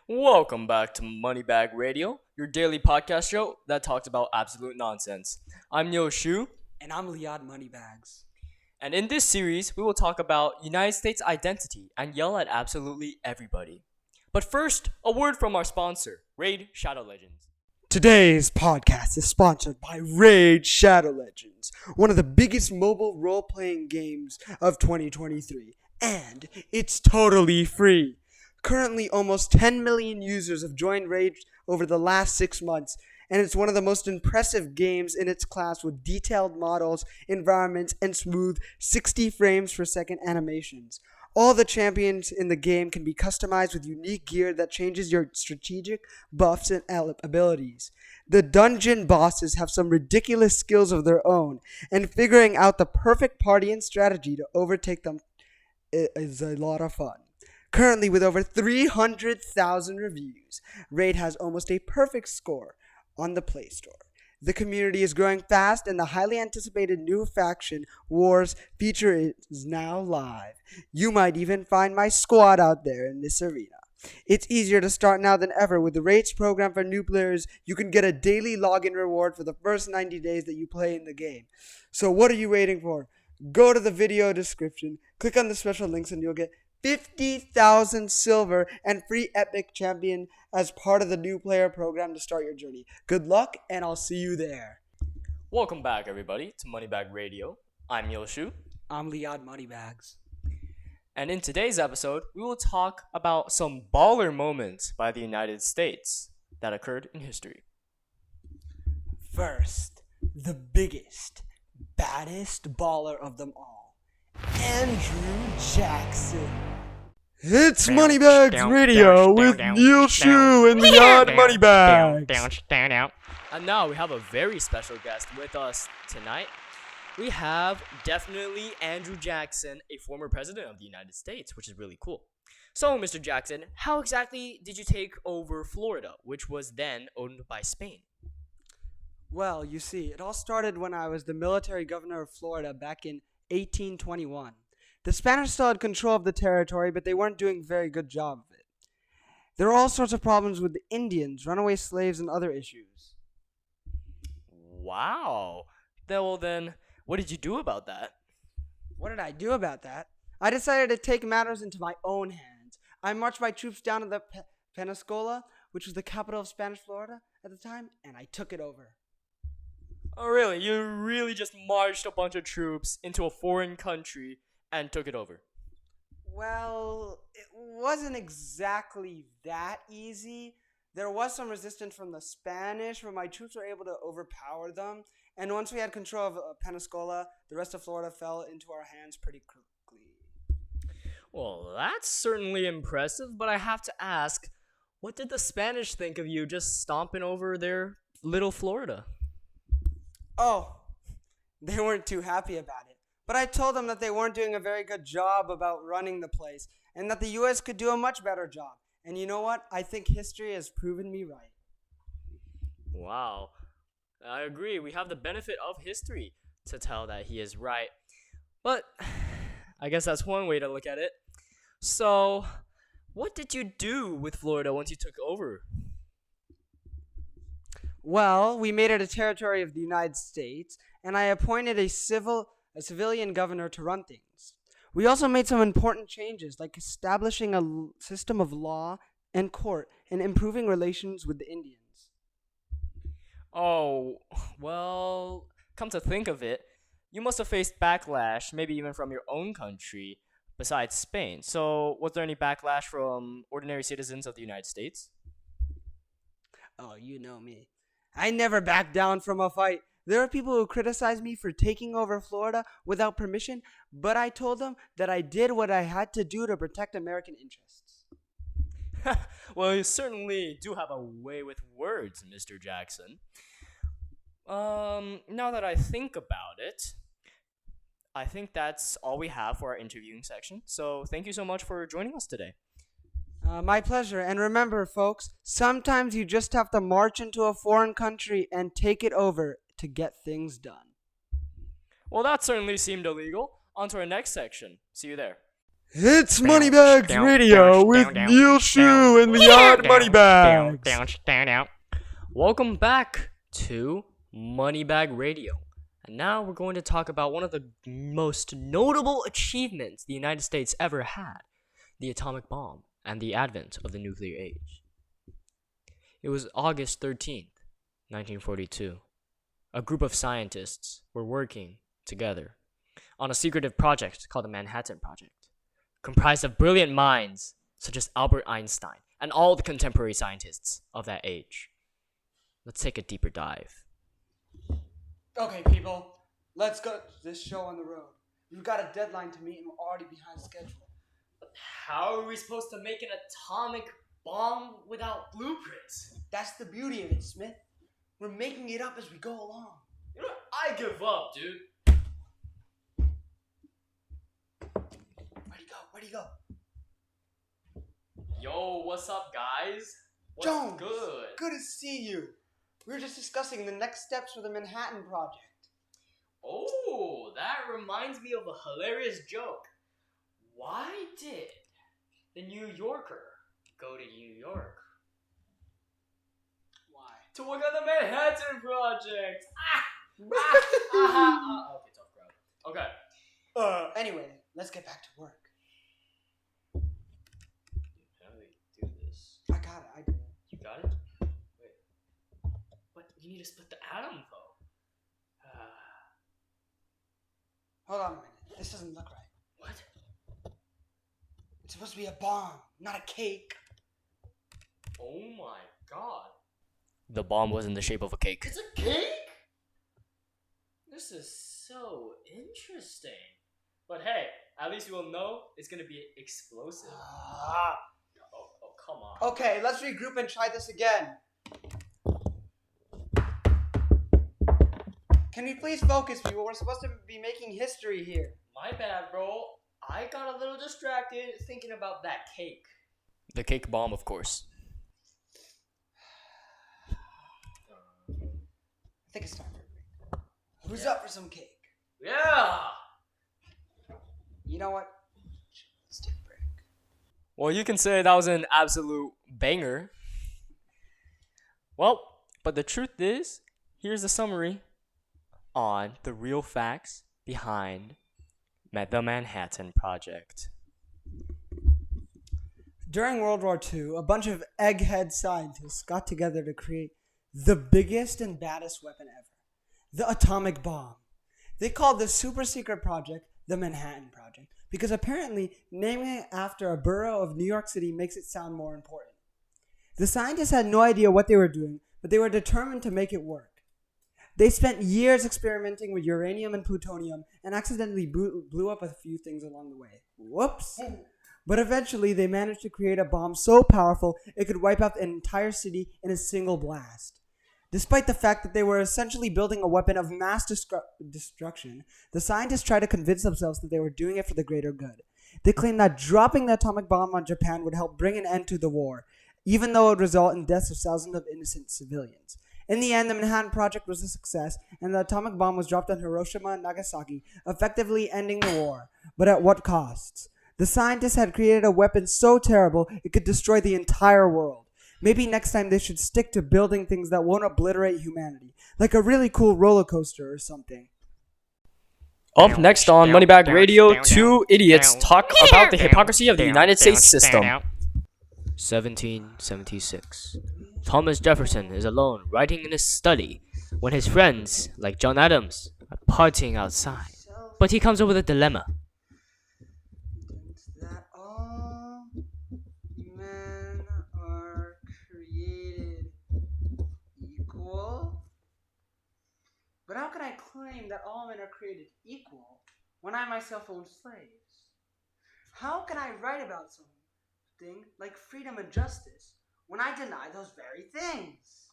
Welcome back to Moneybagg Radio, your daily podcast show that talks about absolute nonsense. I'm Yo Shu, And I'm Liad Moneybags. and in this series, we will talk about United States identity and yell at absolutely everybody. But first, a word from our sponsor, Raid Shadow Legends. Today's podcast is sponsored by Raid Shadow Legends, one of the biggest mobile role-playing games of 2023, and it's totally free. Currently, almost 10 million users have joined Raid over the last 6 months, and it's one of the most impressive games in its class with detailed models, environments, and smooth 60 frames per second animations. All the champions in the game can be customized with unique gear that changes your strategic buffs and abilities. The dungeon bosses have some ridiculous skills of their own, and figuring out the perfect party and strategy to overtake them is a lot of fun. Currently, with over 300,000 reviews, Raid has almost a perfect score on the Play Store. The community is growing fast, and the highly anticipated new faction Wars feature is now live. You might even find my squad out there in this arena. It's easier to start now than ever. With the Rates program for new players, you can get a daily login reward for the first 90 days that you play in the game. So what are you waiting for? Go to the video description, click on the special links, and you'll get 50,000 silver and free epic champion as part of the new player program to start your journey. Good luck, and I'll see you there. Welcome back, everybody, to Moneybagg Radio. I'm Yoshu, I'm Liad Moneybags. and in today's episode, we will talk about some baller moments by the United States that occurred in history. First, the biggest, baddest baller of them all, Andrew Jackson. It's Moneybags Radio with Neil Shu and Liad Moneybags. And now we have a very special guest with us tonight. We have definitely Andrew Jackson, a former president of the United States, which is really cool. So, Mr. Jackson, how exactly did you take over Florida, which was then owned by Spain? Well, you see, it all started when I was the military governor of Florida back in 1821. The Spanish still had control of the territory, but they weren't doing a very good job of it. There were all sorts of problems with the Indians, runaway slaves, and other issues. Wow. Well then, what did you do about that? What did I do about that? I decided to take matters into my own hands. I marched my troops down to the Pensacola, which was the capital of Spanish Florida at the time, and I took it over. Oh, really? You really just marched a bunch of troops into a foreign country and took it over? Well, it wasn't exactly that easy. There was some resistance from the Spanish, but my troops were able to overpower them. And once we had control of Pensacola, the rest of Florida fell into our hands pretty quickly. Well, that's certainly impressive, but I have to ask, what did the Spanish think of you just stomping over their little Florida? Oh, they weren't too happy about it. But I told them that they weren't doing a very good job about running the place, and that the U.S. could do a much better job. And you know what? I think history has proven me right. Wow. I agree. We have the benefit of history to tell that he is right. But I guess that's one way to look at it. So, what did you do with Florida once you took over? Well, we made it a territory of the United States, and I appointed a civilian governor to run things. We also made some important changes, like establishing a system of law and court and improving relations with the Indians. Oh, well, come to think of it, you must have faced backlash, maybe even from your own country, besides Spain. So, was there any backlash from ordinary citizens of the United States? Oh, you know me. I never back down from a fight. There are people who criticize me for taking over Florida without permission, but I told them that I did what I had to do to protect American interests. Well, you certainly do have a way with words, Mr. Jackson. Now that I think about it, I think that's all we have for our interviewing section. So thank you so much for joining us today. My pleasure. And remember, folks, sometimes you just have to march into a foreign country and take it over to get things done. Well, that certainly seemed illegal. On to our next section. See you there. It's Moneybagg Radio with Neil Shu and Leon Moneybagg. Welcome back to Moneybagg Radio. And now we're going to talk about one of the most notable achievements the United States ever had, the atomic bomb and the advent of the nuclear age. It was August 13th, 1942. A group of scientists were working together on a secretive project called the Manhattan Project, comprised of brilliant minds such as Albert Einstein and all the contemporary scientists of that age. Let's take a deeper dive. Okay, people, let's get this show on the road. We've got a deadline to meet and we're already behind schedule. But how are we supposed to make an atomic bomb without blueprints? That's the beauty of it, Smith. We're making it up as we go along. You know what? I give up, dude. Where'd he go? Yo, what's up, guys? What's Jones, good? Good to see you. We were just discussing the next steps for the Manhattan Project. Oh, that reminds me of a hilarious joke. Why did the New Yorker go to New York? Why? To work on the Manhattan Project. Okay, tough crowd. Okay. Anyway, let's get back to work. How do we do this? I got it. I did it. You got it? Wait. But you need to split the atom, though. Hold on a minute. This doesn't look right. What? It's supposed to be a bomb, not a cake. Oh my god. The bomb was in the shape of a cake. It's a cake? This is so interesting. But hey, at least we'll know it's gonna be explosive. Oh, come on. Okay, let's regroup and try this again. Can we please focus, people? We're supposed to be making history here. My bad, bro. I got a little distracted thinking about that cake. The cake bomb, of course. I think it's time for a break. Who's up for some cake? Yeah! You know what? Let's take a break. Well, you can say that was an absolute banger. Well, but the truth is, here's a summary on the real facts behind the Manhattan Project. During World War II, a bunch of egghead scientists got together to create the biggest and baddest weapon ever, the atomic bomb. They called this super secret project the Manhattan Project because apparently naming it after a borough of New York City makes it sound more important. The scientists had no idea what they were doing, but they were determined to make it work. They spent years experimenting with uranium and plutonium and accidentally blew up a few things along the way. Whoops! But eventually they managed to create a bomb so powerful it could wipe out an entire city in a single blast. Despite the fact that they were essentially building a weapon of mass destruction, the scientists tried to convince themselves that they were doing it for the greater good. They claimed that dropping the atomic bomb on Japan would help bring an end to the war, even though it would result in deaths of thousands of innocent civilians. In the end, the Manhattan Project was a success, and the atomic bomb was dropped on Hiroshima and Nagasaki, effectively ending the war. But at what costs? The scientists had created a weapon so terrible it could destroy the entire world. Maybe next time they should stick to building things that won't obliterate humanity, like a really cool roller coaster or something. Up next on Moneybagg Radio, two idiots talk about the hypocrisy of the United States system. 1776. Thomas Jefferson is alone writing in his study when his friends, like John Adams, are partying outside. But he comes up with a dilemma. That all men are created equal? But how can I claim that all men are created equal when I myself own slaves? How can I write about something like freedom and justice when I deny those very things?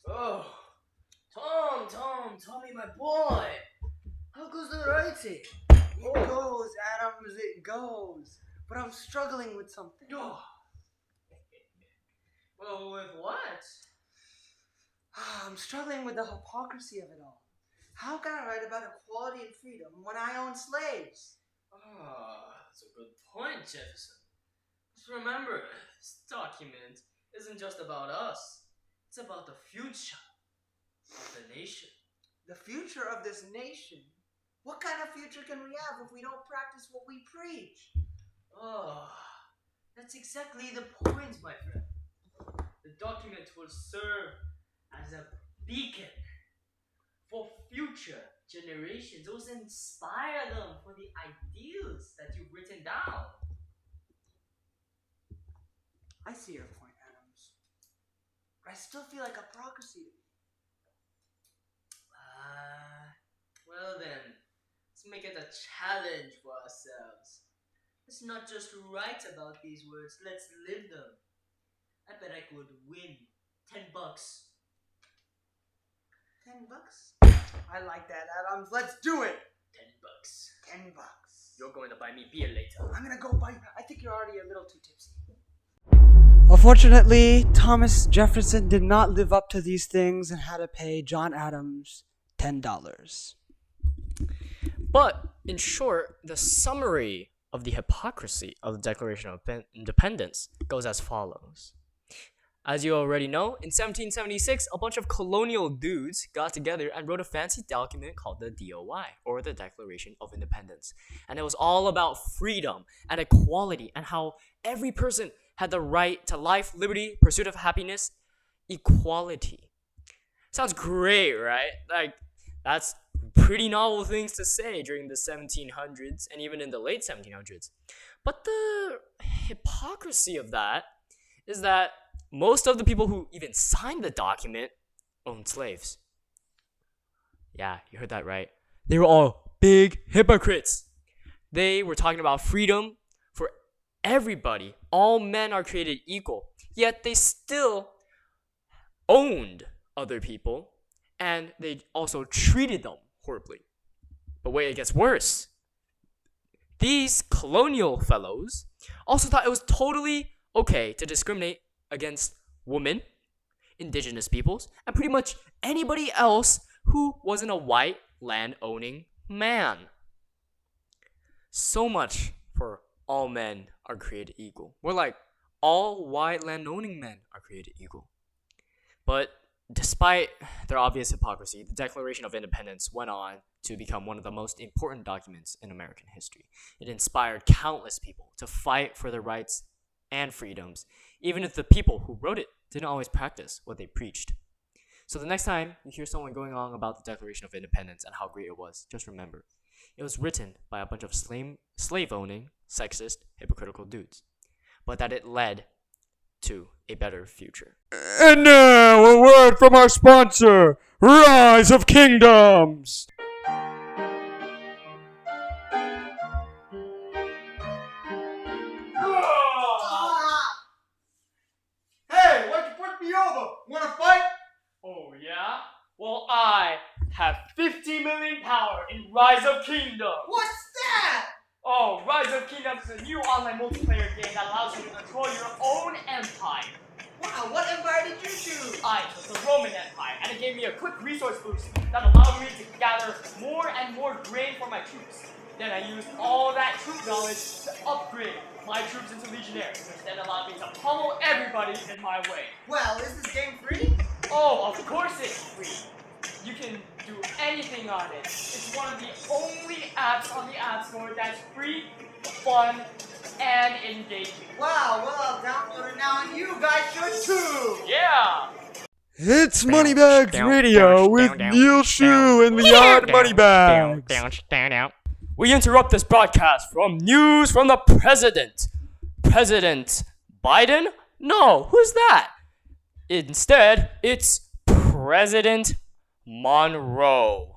Oh, Tommy, my boy. How goes the writing? It goes, Adams, it goes. But I'm struggling with something. Oh. Well, with what? I'm struggling with the hypocrisy of it all. How can I write about equality and freedom when I own slaves? That's a good point, Jefferson. Just remember, this document isn't just about us. It's about the future of the nation. The future of this nation? What kind of future can we have if we don't practice what we preach? Oh, that's exactly the point, my friend. The document will serve as a beacon for future generations. It will inspire them for the ideals that you've written down. I see your point, Adams. But I still feel like hypocrisy to me. Well then, let's make it a challenge for ourselves. Let's not just write about these words, let's live them. I bet I could win $10. $10? I like that, Adams. Let's do it! $10. $10. You're going to buy me beer later. I'm gonna go buy. I think you're already a little too tipsy. Unfortunately, Thomas Jefferson did not live up to these things and had to pay John Adams $10. But, in short, the summary of the hypocrisy of the Declaration of Independence goes as follows. As you already know, in 1776, a bunch of colonial dudes got together and wrote a fancy document called the DOI, or the Declaration of Independence. And it was all about freedom and equality and how every person had the right to life, liberty, pursuit of happiness, equality. Sounds great, right? Like, that's pretty novel things to say during the 1700s and even in the late 1700s. But the hypocrisy of that is that most of the people who even signed the document owned slaves. Yeah, you heard that right. They were all big hypocrites. They were talking about freedom for everybody. All men are created equal. Yet they still owned other people and they also treated them horribly. But wait, it gets worse. These colonial fellows also thought it was totally okay to discriminate against women, indigenous peoples, and pretty much anybody else who wasn't a white land-owning man. So much for all men are created equal. More like all white land-owning men are created equal. But despite their obvious hypocrisy, the Declaration of Independence went on to become one of the most important documents in American history. It inspired countless people to fight for their rights and freedoms, even if the people who wrote it didn't always practice what they preached. So the next time you hear someone going on about the Declaration of Independence and how great it was, just remember, it was written by a bunch of slave-owning, sexist, hypocritical dudes, but that it led to a better future. And now, a word from our sponsor, Rise of Kingdoms! Hey, why'd you push me over? Wanna fight? Oh yeah? Well, I have 50 million power in Rise of Kingdoms. What's that? Oh, Rise of Kingdoms is a new online multiplayer game that allows you to control your own empire. Wow, what empire did you choose? I chose the Roman Empire, and it gave me a quick resource boost that allowed me to gather more and more grain for my troops. Then I used all that troop knowledge to upgrade my troops into legionaries, which then allowed me to pummel everybody in my way. Well, is this game free? Oh, of course it's free. You can do anything on it. It's one of the only apps on the App Store that's free, fun, and engaging. Wow, well, I'll download it now, and you guys should too! Yeah! It's Moneybagg Radio with Neil Shu and Leon Moneybagg. We interrupt this broadcast from news from the president. President Biden? No, who's that? Instead, it's President Monroe.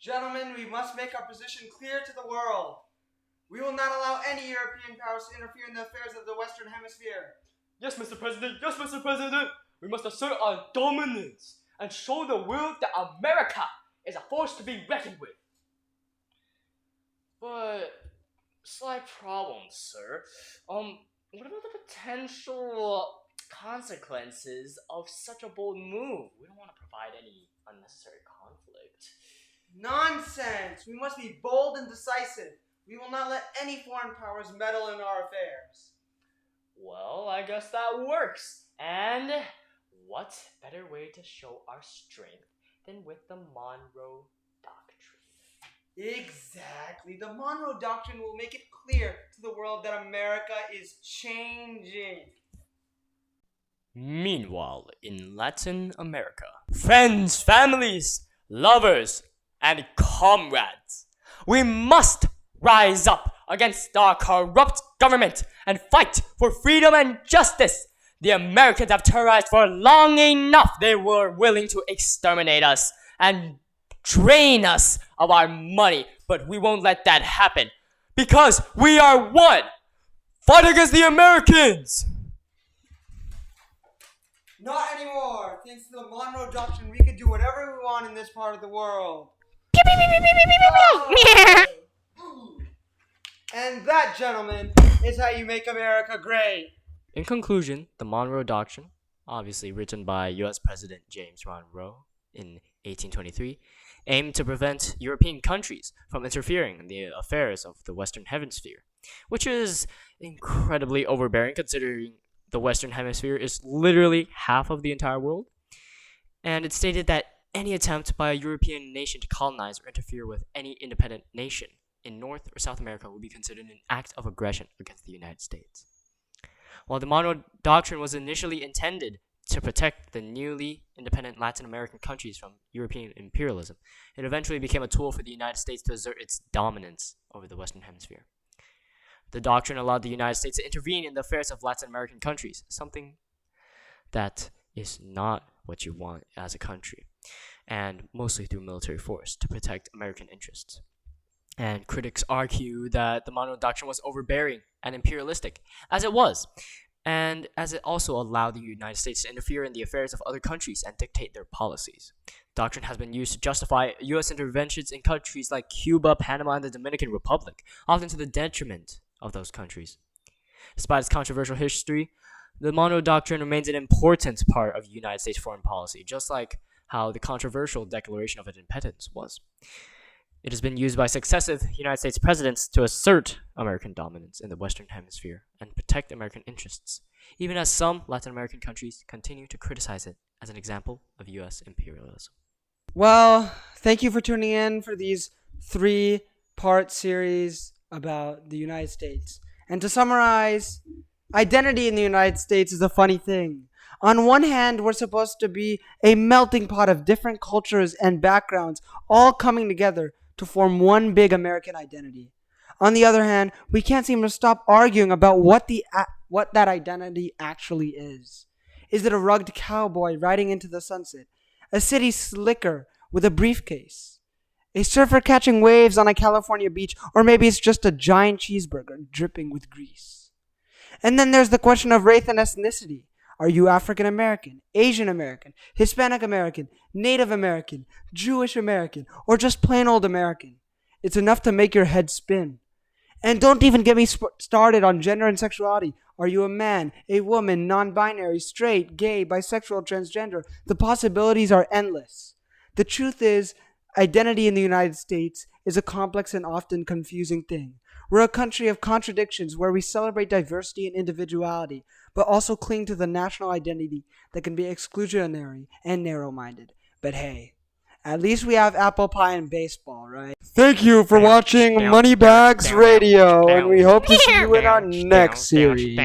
Gentlemen, we must make our position clear to the world. We will not allow any European powers to interfere in the affairs of the Western Hemisphere. Yes, Mr. President. Yes, Mr. President. We must assert our dominance and show the world that America is a force to be reckoned with. But slight problem, sir. What about the potential consequences of such a bold move? We don't want to provide any unnecessary conflict. Nonsense! We must be bold and decisive. We will not let any foreign powers meddle in our affairs. Well, I guess that works. And what better way to show our strength than with the Monroe Doctrine? Exactly. The Monroe Doctrine will make it clear to the world that America is changing. Meanwhile, in Latin America, friends, families, lovers, and comrades, we must rise up against our corrupt government and fight for freedom and justice. The Americans have terrorized for long enough. They were willing to exterminate us and drain us of our money, but we won't let that happen because we are one. Fight against the Americans! Not anymore. Thanks to the Monroe Doctrine, we can do whatever we want in this part of the world. And that, gentlemen, is how you make America great. In conclusion, the Monroe Doctrine, obviously written by U.S. President James Monroe in 1823, aimed to prevent European countries from interfering in the affairs of the Western Hemisphere, which is incredibly overbearing considering the Western Hemisphere is literally half of the entire world. And it stated that any attempt by a European nation to colonize or interfere with any independent nation in North or South America would be considered an act of aggression against the United States. While the Monroe Doctrine was initially intended to protect the newly independent Latin American countries from European imperialism, it eventually became a tool for the United States to assert its dominance over the Western Hemisphere. The doctrine allowed the United States to intervene in the affairs of Latin American countries, something that is not what you want as a country, and mostly through military force to protect American interests. And critics argue that the Monroe Doctrine was overbearing and imperialistic, as it was, and as it also allowed the United States to interfere in the affairs of other countries and dictate their policies. The doctrine has been used to justify U.S. interventions in countries like Cuba, Panama, and the Dominican Republic, often to the detriment of those countries. Despite its controversial history, the Monroe Doctrine remains an important part of United States foreign policy, just like how the controversial Declaration of Independence was. It has been used by successive United States presidents to assert American dominance in the Western Hemisphere and protect American interests, even as some Latin American countries continue to criticize it as an example of U.S. imperialism. Well, thank you for tuning in for these 3-part series about the United States. And to summarize, identity in the United States is a funny thing. On one hand, we're supposed to be a melting pot of different cultures and backgrounds all coming together to form one big American identity. On the other hand, we can't seem to stop arguing about what that identity actually is. Is it a rugged cowboy riding into the sunset? A city slicker with a briefcase? A surfer catching waves on a California beach? Or maybe it's just a giant cheeseburger dripping with grease? And then there's the question of race and ethnicity. Are you African American, Asian American, Hispanic American, Native American, Jewish American, or just plain old American? It's enough to make your head spin. And don't even get me started on gender and sexuality. Are you a man, a woman, non-binary, straight, gay, bisexual, transgender? The possibilities are endless. The truth is, identity in the United States is a complex and often confusing thing. We're a country of contradictions where we celebrate diversity and individuality, but also cling to the national identity that can be exclusionary and narrow-minded. But hey, at least we have apple pie and baseball, right? Thank you for watching Moneybags Radio, and we hope to see you in our next series.